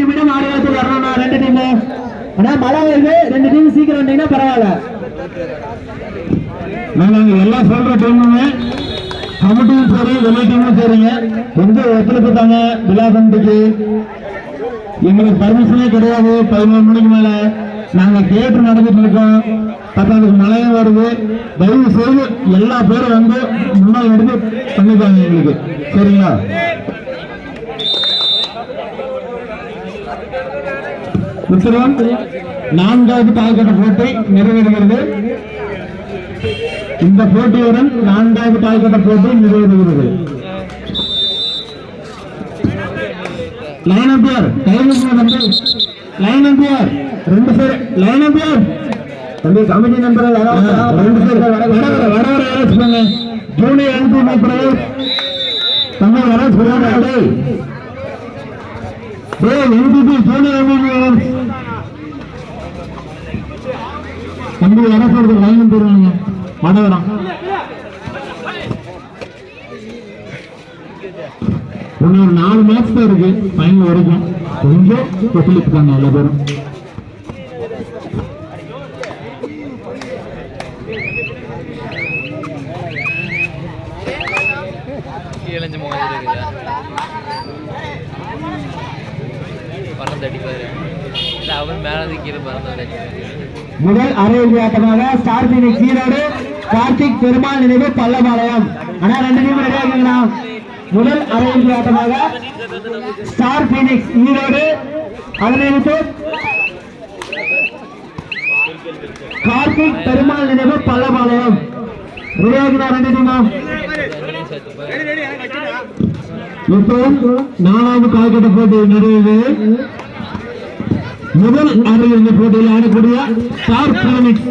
நிமிடம் ஆடுகளத்தில் வரணும்னா 2 டீம். ஆனா மழை வருது, 2 டீம் சீக்கிரம் வந்தீங்கன்னா பரவாயில்ல. நாங்க எல்லாம் சொல்ற டீமுமே கமிட்டியும் சரி வெளி டீமும் சரிங்க. எங்க ஒத்துழைப்பு தாங்க விழா கமிட்டிக்கு. எங்களுக்கு பர்மிஷனே கிடையாது. 11 மணிக்கு மேல நாங்க கேட்டு நடந்துட்டு இருக்கோம். பத்தாவதுக்கு மழையும் வருது. தயவு செய்து எல்லா பேரும் வந்து முன்னாள் எடுத்து பண்ணிப்பாங்க எங்களுக்கு. சரிங்களா? உத்தரவம் 4வது தாழ்கட்ட போட்டி நிறைவேறுகிறது. இந்த போட்டியுடன் 4வது தாழ்கட்ட போட்டி நிறைவேறுகிறது. லைன் அம்பியர் லைன் அம்பியர் 2 பேர் லைன் அம்பியர் கமிட்டி நம்பர் 2 பேர் வர சொல்லுங்க. ஜூனியர் எம்பி மைக்ரோ தங்க வர சொல்லுங்க. எம்பிபி ஜூனியர் எம்பி தம்பி வர சொல்றது லைன் அம்பியர் மடவரம். இன்னொரு 4 மேட்ச் தான் இருக்கு ஃபைனல் வரைக்கும். கொஞ்சம் ஒத்துழைப்புக்காங்க எல்லா பேரும். முதல் அரையிறுதி ஆட்டமாக ஸ்டார் பீனிக்ஸ் ஈரோடு கார்த்திக் பெருமாள் நினைவு பல்லபாளையம். ஆனா 2 டீம் ரெடியா இருக்கீங்களா? முதல் அரையிறுதி ஆட்டமாக ஸ்டார் பீனிக்ஸ் ஈரோடு அதனைத்து கார்த்திக் பெருமாள் நினைவு பல்லபாளையம். ரெடியா இருக்கா 2 டீமும்? இப்போ 4வது கால்கட்ட போட்டி நிறைவு. முதல் அரையிறுதி போட்டியில் ஆடக்கூடிய ஸ்டார் பீனிக்ஸ்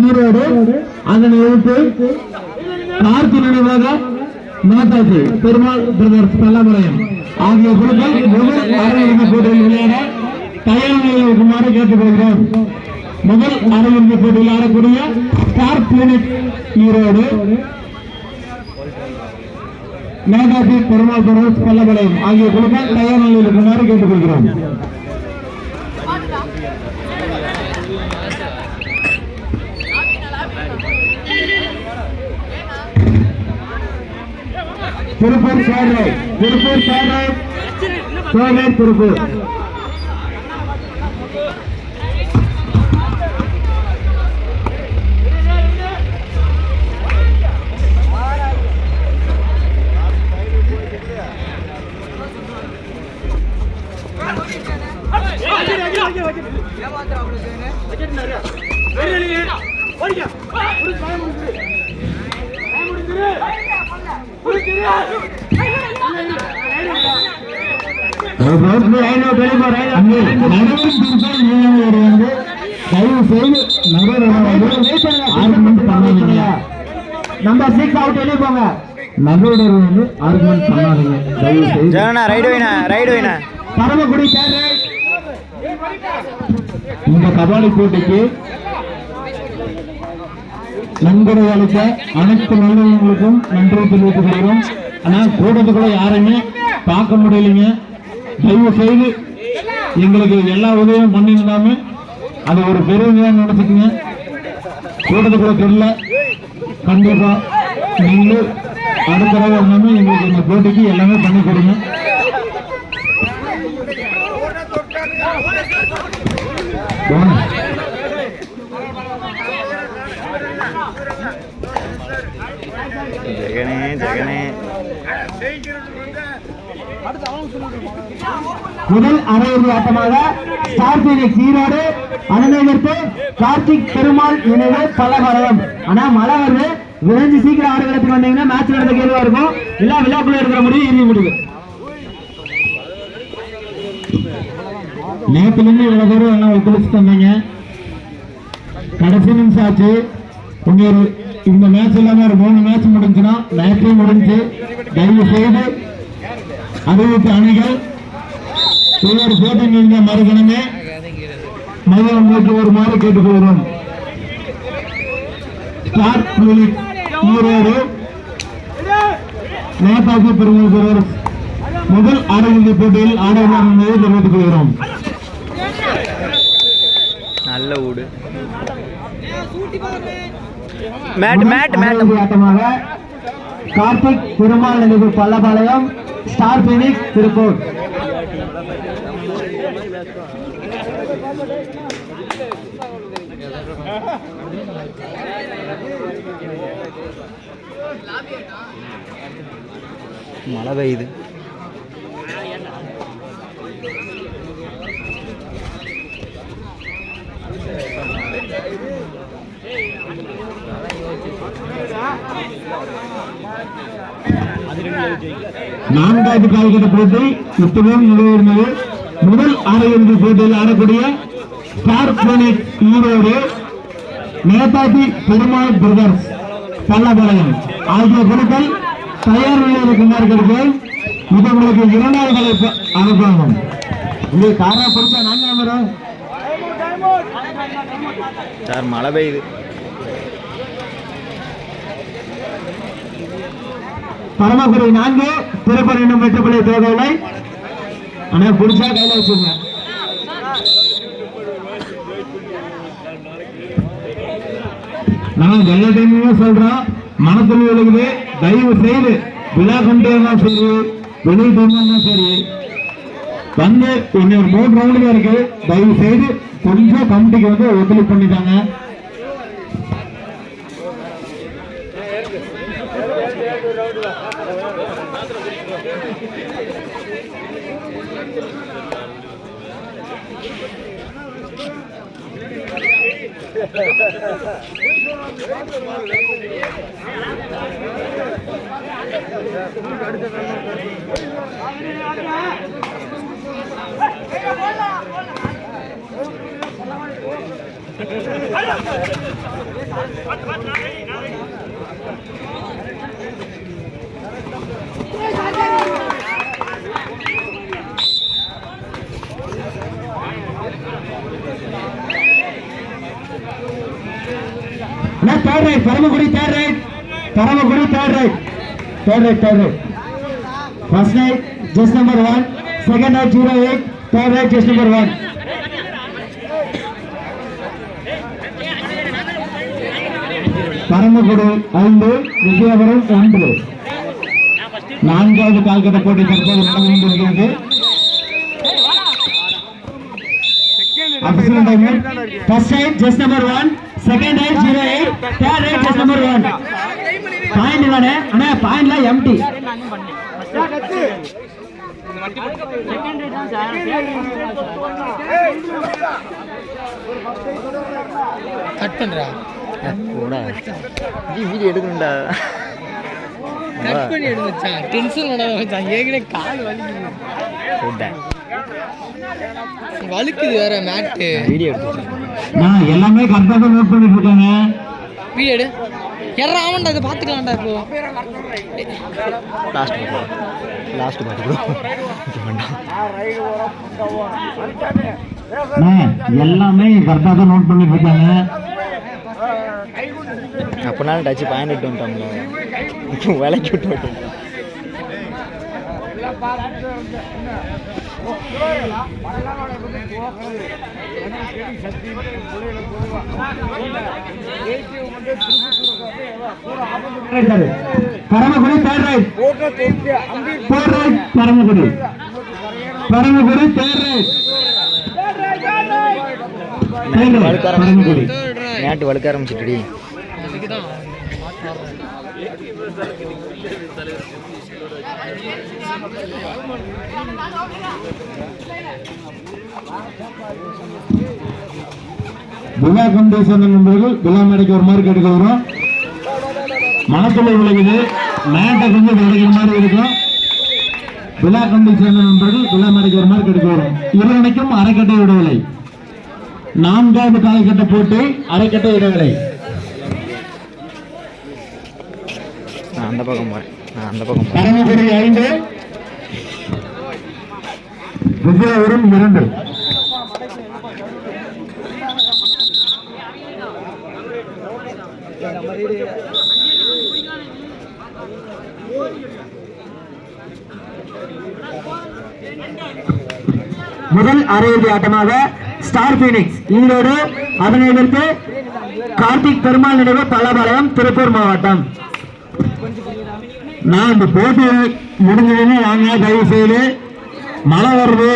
ஈரோடு அதனை எழுத்து கார்த்தி நினைவாக மாதாஜி பெருமாள் பிரதர்ஸ் பல்லபாளையம் ஆகிய குழுக்கள் முதல் அரையிறுதி போட்டியில் விளையாட தயார் நிலையில் இருக்குமாறு கேட்டுக்கொள்கிறோம். முதல் அரையிறுதி போட்டியில் ஆடக்கூடிய Star Phoenix Erode Mataji Perumal Brothers Pallapalayam ஆகிய குழுக்கள் தயார் நிலையில் இருக்குமாறு கேட்டுக்கொள்கிறோம். திருப்பூர் சேரை திருப்பூர் நம்பர் 6 அவுட் வெளியே போங்க. நகரோட ஆர்குமெண்ட் பண்ணாதீங்க தயவு செய்து. பரமக்குடி இந்த கபாடி போட்டிக்கு நன்கொடை அளித்த அனைத்து நிறுவனங்களுக்கும் நன்றி தெரிவித்துக் கொள்கிறோம். ஆனால் கூட்டத்துக்குள்ள யாரையுமே பார்க்க முடியலைங்க. தயவு செய்து எங்களுக்கு எல்லா உதவியும் பண்ணியிருந்தாமே அது ஒரு பெருமையா நினைச்சுக்குங்க. கூட்டத்துக்குள்ள தெரியல. கண்டிப்பா நீங்களும் அடுத்த தடவை எல்லாமே எங்களுக்கு இந்த போட்டிக்கு எல்லாமே பண்ணி கொடுங்க. முதல் அரையிறுதி ஆட்டமாக ஸ்டார் பீனிக்ஸ் ஈரோடு அனநகர்த்து கார்த்திக் பெருமாள் நினைவு பல்லபாளையம். ஆனா மழை வருது, விரைஞ்சு சீக்கிரம் ஆடுகளத்துக்கு வந்தீங்கன்னா மேட்ச் நடந்த கேள்வா இருக்கும். எல்லா விழாக்குள்ள இருக்கிற முடிவு இறுதி முடிவு. நேற்றுல இருந்து இவ்வளவு பேரும் எல்லாம் ஒத்துழைச்சு தந்தீங்க. கடைசி நிமிஷம் ஆச்சு. இந்த மேட்ச் இல்லாம ஒரு 3 மேட்ச் முடிஞ்சுன்னா மேட்சே முடிஞ்சு. தயவு செய்து அறிவிப்பு அணிகள் ஒவ்வொரு போட்டி நீங்க மறுகணமே மையம் உங்களுக்கு ஒரு மாதிரி கேட்டுக்கொள்கிறோம். ஈரோடு நேதாஜி பெருமாள் முதல் அரையிறுதி போட்டியில் ஆடுவார் என்பதை தெரிவித்துக் கொள்கிறோம். நல்ல ஊடு மேட் மேட் மேட் ஆட்டமாக கார்த்திக் திருமால் நினைவு பல்லபாளையம், ஸ்டார் பீனிக்ஸ் திருப்பூர். மழை பெய்யுது. நான்காவது கால்கட்ட போட்டி இத்துடன் நிறைவேறினது. முதல் அரையிறுதி போட்டியில் ஆடக்கூடிய Star Phoenix Erode, Netaji Perumal Brothers Pallapalayam ஆகிய குழுக்கள் தயார் நிலையில் இருக்குமாறு இது உங்களுக்கு இரண்டாவது அனுபவம். இங்கே காரணம் பிடிச்சா நாங்கள் வரும் சார் மழை பெய்யுது. பரமக்குடி 4, திருப்பூர் இன்னும் வெற்றிப்பள்ளி தேவையில்லை. ஆனா பிடிச்சா கையில வச்சுங்க. நான் எல்லா டைமுமே சொல்றோம், மனத்தில் விழுகுது, தயவு செய்து விழா கண்டியா சரி, வெளியே போனா சரி, வந்து இன்னொரு 3 ரவுண்டு தான் இருக்கு. தயவு செய்து கொஞ்சம் கமிட்டிக்கு வந்து ஒத்துழைப்பு பண்ணிட்டாங்க. Third right Paramakudi, third right Paramakudi, third right, third right, third right. First right just number 1, second right 08, third right just number 1. Paramakudi 5, Vijayapuram 1. நான்காவது கால்கட்ட போட்டி தற்போது நடந்து கொண்டிருக்கிறது. First right just number 1, second right 08, third right just number 1. Point இல்லனே, அண்ணா பாயிண்ட்ல empty. Cut பண்றா போடா video எடுக்கணும்டா. Cut பண்ணி எடுத்துச்சா டென்ஷன் பண்ணாத மச்சான். ஏகனே கால் வலிக்குது. போடா வலிக்குது வேற மேட். வீடியோ எடுத்து நான் எல்லாமே கரெக்டாக தான் நோட் பண்ணிட்டு இருக்கேங்க. வீடியோ எடு. யாரா ஆவண்டா இத பாத்துக்கலாம்டா இப்போ. லாஸ்ட் பாத்து எல்லாமே கரெக்டாக தான் நோட் பண்ணிட்டு இருக்காங்க. அப்பனாலும் டச்சு பாயிண்ட் விட்டு வந்துட்டோம்ல, இப்போ விலைக்கு விட்டு விட்டோம். Paramakudi third right, third right Paramakudi, Paramakudi third right, Paramakudi. மேட்டு வழுக்க ஆரம்பிச்சுட்டுடி. அதுக்குதான் விழா கம்பேசன் நண்பர்கள் விழா மேடைக்கு ஒரு மாதிரி கேட்டுக்கிறோம். மனத்துல விளையுது, மேட்டை கொஞ்சம் விளைக்கிற மாதிரி இருக்கும். விழா கம்பேசன் நண்பர்கள் விழா மேடைக்கு ஒரு மாதிரி கேட்டுக்கிறோம். இருவனைக்கும் அரைக்கட்டை விடவில்லை. 4வது காலகட்ட போட்டு அரைக்கட்டை விடவில்லை. நான் அந்த பக்கம் போறேன், நான் அந்த பக்கம் போறேன். பரமக்குடி 5, விஜயபுரம் 2. முதல் அரையிறுதி ஆட்டமாக ஸ்டார் பீனிக்ஸ் ஈரோடு, அதனை எதிர்த்து கார்த்திக் பெருமாள் நினைவு பல்லபாளையம் திருப்பூர் மாவட்டம். நான் இந்த போட்டி முடிஞ்சதுன்னு வாங்க, தயவு செய்து. மழை வருது,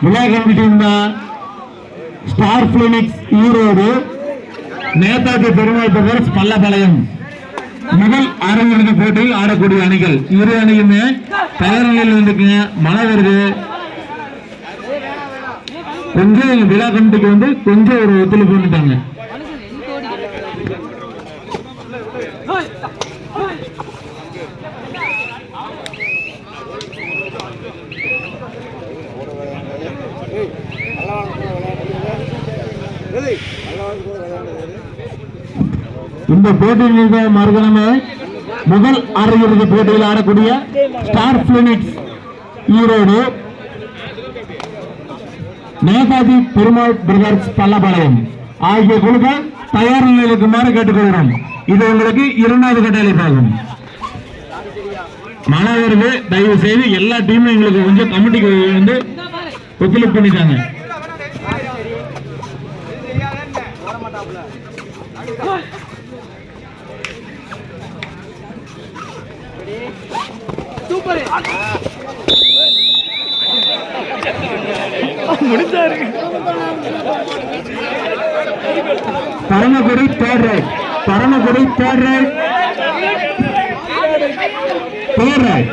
விழா committee Star Phoenix Erode, Netaji Perumal Brothers Pallapalayam முதல் அரையிறுதி போட்டியில் ஆடக்கூடிய அணிகள். இரு அணியுமே தயார் நிலையில் வந்துக்குங்க. மழை வருது, கொஞ்சம் விழா கமிட்டிக்கு வந்து கொஞ்சம் ஒரு ஒத்துழைப்பு பண்ணிட்டாங்க. இந்த போட்டியில் மறுதினமே முதல் அரையிறுதி போட்டியில் ஆடக்கூடிய Star Phoenix Erode, Netaji Perumal Brothers Pallapalayam ஆகிய குழுக்கள் தயார் நிலையில் இருக்குமாறு கேட்டுக்கொள்கிறோம். இது உங்களுக்கு இரண்டாவது கட்டளைப்பாகும். மழை வருது, தயவு செய்து எல்லா டீமும் எங்களுக்கு கொஞ்சம் கமிட்டிக்கு வந்து ஒத்துழைப்பு பண்ணிட்டாங்க. Paramakudi third right, Paramakudi third right, third right.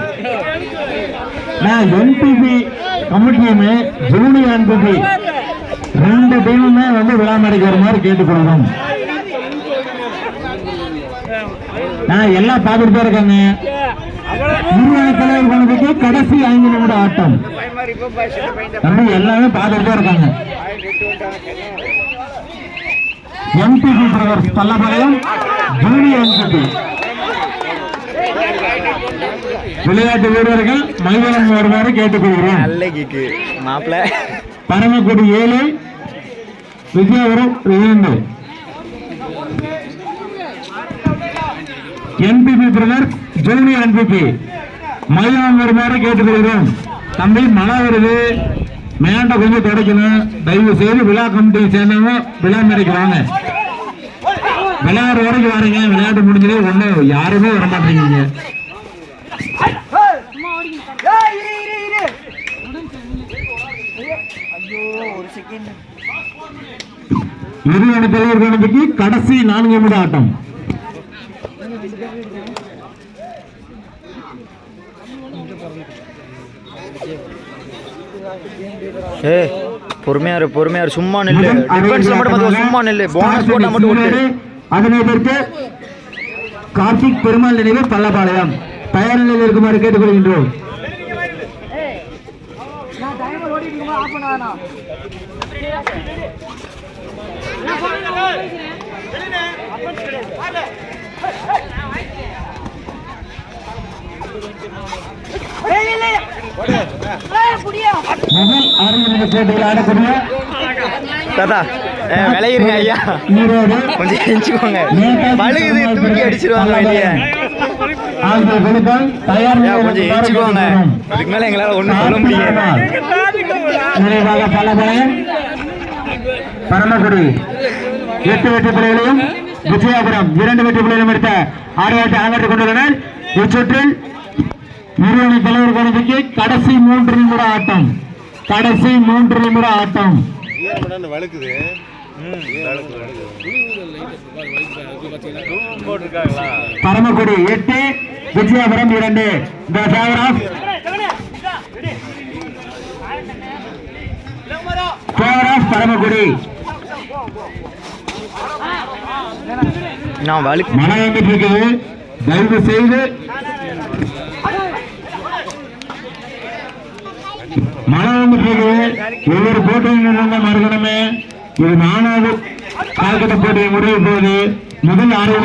நான் என்பிபி கமிட்டியுமே ஜூனியர் என்பிபி ரெண்டு டீமுமே வந்து விழாமடைக்கிற மாதிரி கேட்டுக்கொள்கிறோம். நான் எல்லாம் பார்த்துட்டு தான் இருக்காங்க. தலைவர் கணக்குக்கு கடைசி 5 நிமிட ஆட்டம் தம்பி எல்லாமே பார்த்துட்டு தான் இருக்காங்க. MPP brothers Pallapalayam junior MPP விளையாட்டு வீரர்கள் மைதானம் வருமாறு கேட்டுக்கொள்கிறோம். Paramakudi 7, Vijayapuram 2. NPP brothers junior NPP மைதானம் வருமாறு கேட்டுக்கொள்கிறோம். தம்பி மழை வருது, மேண்ட கொஞ்சம் தொடக்கணும். தயவு செய்து விழா கமிட்டியை சேர்ந்தவங்க விழா மேடைக்கிறாங்க. விளையாடுற வரைக்கும் வரீங்க, விளையாட்டு முடிஞ்சது ஒன்றும் யாருமே வர மாட்டேங்கிறீங்க. இரு அணி தலைவர் கணக்குக்கு கடைசி 4 நிமிட ஆட்டம். பொறுமையாரு சும்மா நில்லு. டிஃபென்ஸ்ல மட்டும் சும்மா நில்லு. போனஸ் போட்டா மட்டும் ஓடு. அதனை எதிர்த்து கார்த்திக் பெருமாள் நினைவு பல்லபாளையம் தயார் நிலையில் இருக்குமாறு கேட்டுக்கொள்கின்றோம். முதல் அரையிறுதி போட்டியில் ஆடக்கூடிய விளையிருங்க ஐயா, கொஞ்சம் எஞ்சிக்கோங்க. பழுகுது, தூக்கி அடிச்சிருவாங்க வெளியே. கொஞ்சம் எஞ்சிக்கோங்க, அதுக்கு மேல எங்களால ஒண்ணும் சொல்ல முடியாது. நிறைவாக பல்லபாளையம் பரமக்குடி 8 வெற்றி புள்ளிகளையும் விஜயபுரம் 2 வெற்றி புள்ளிகளையும் எடுத்த ஆடுகளத்தை அரங்கேற்றிக் கொண்டுள்ளனர். இச்சுற்றில் இரு அணி தலைவர் கணக்குக்கு கடைசி 3 நிமிட ஆட்டம். கடைசி 3 நிமிட ஆட்டம். Paramakudi 8, Vijayapuram 2. The favor of Paramakudi. மழை வந்துட்டு இருக்குது, தயவு செய்து மழை வந்துட்டு இருக்குது. ஒவ்வொரு போட்டியும் மறுகணமே இது 4வது கால்கட்ட போட்டியை முடிவு போகுது. முதல் 6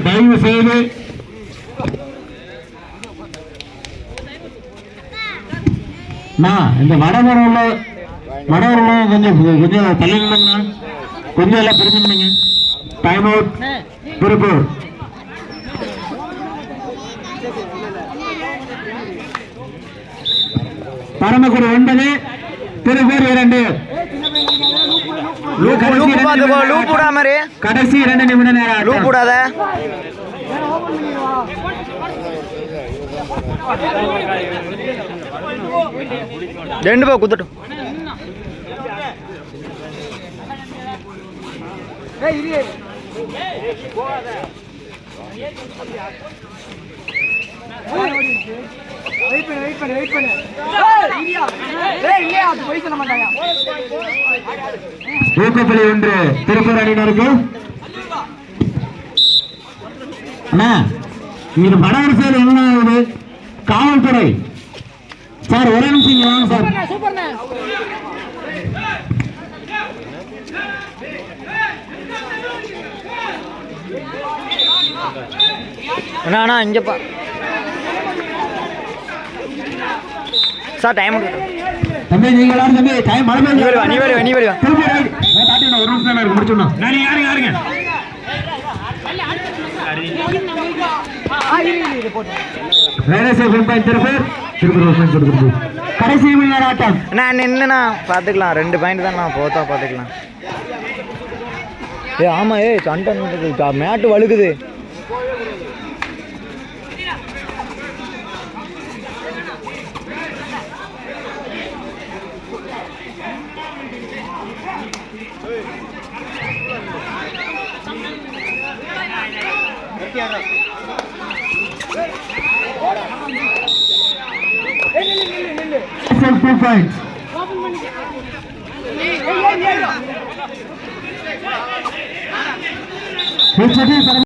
தயவு செய்து இந்த வடமரம் கொஞ்சம் தள்ளி நின்னுங்கண்ணா, கொஞ்சம் எல்லாம் பிரிச்சுங்க. Time out Tiruppur. பரமக்குடி 9 திருப்பூர் 2 கடைசி 2 நிமிட நேரம் குத்தட்டும் ஊக்கப்புள்ளி 1 திருப்பூர் அணியினருக்கு. அண்ணா இது வடவரிசையில் என்ன ஆகுது? காவல்துறை சார் ஒரே நிமிஷம் இங்க வாங்க சார். அண்ணா இங்கப்பா சார் டைம் தம்பி நீங்க எல்லாரும் தம்பி டைம் மழை நீ வருவா திருப்பி ஒரு நிமிஷம் தான் இருக்கு முடிச்சோம். யாருங்க கடைசி ஆட்டம் நான் நின்னுண்ணா பார்த்துக்கலாம் 2 பாயிண்ட் தான் நான் போத்தா பார்த்துக்கலாம். ஆமா சண்டை மேட்டு வழுக்குது. Two points.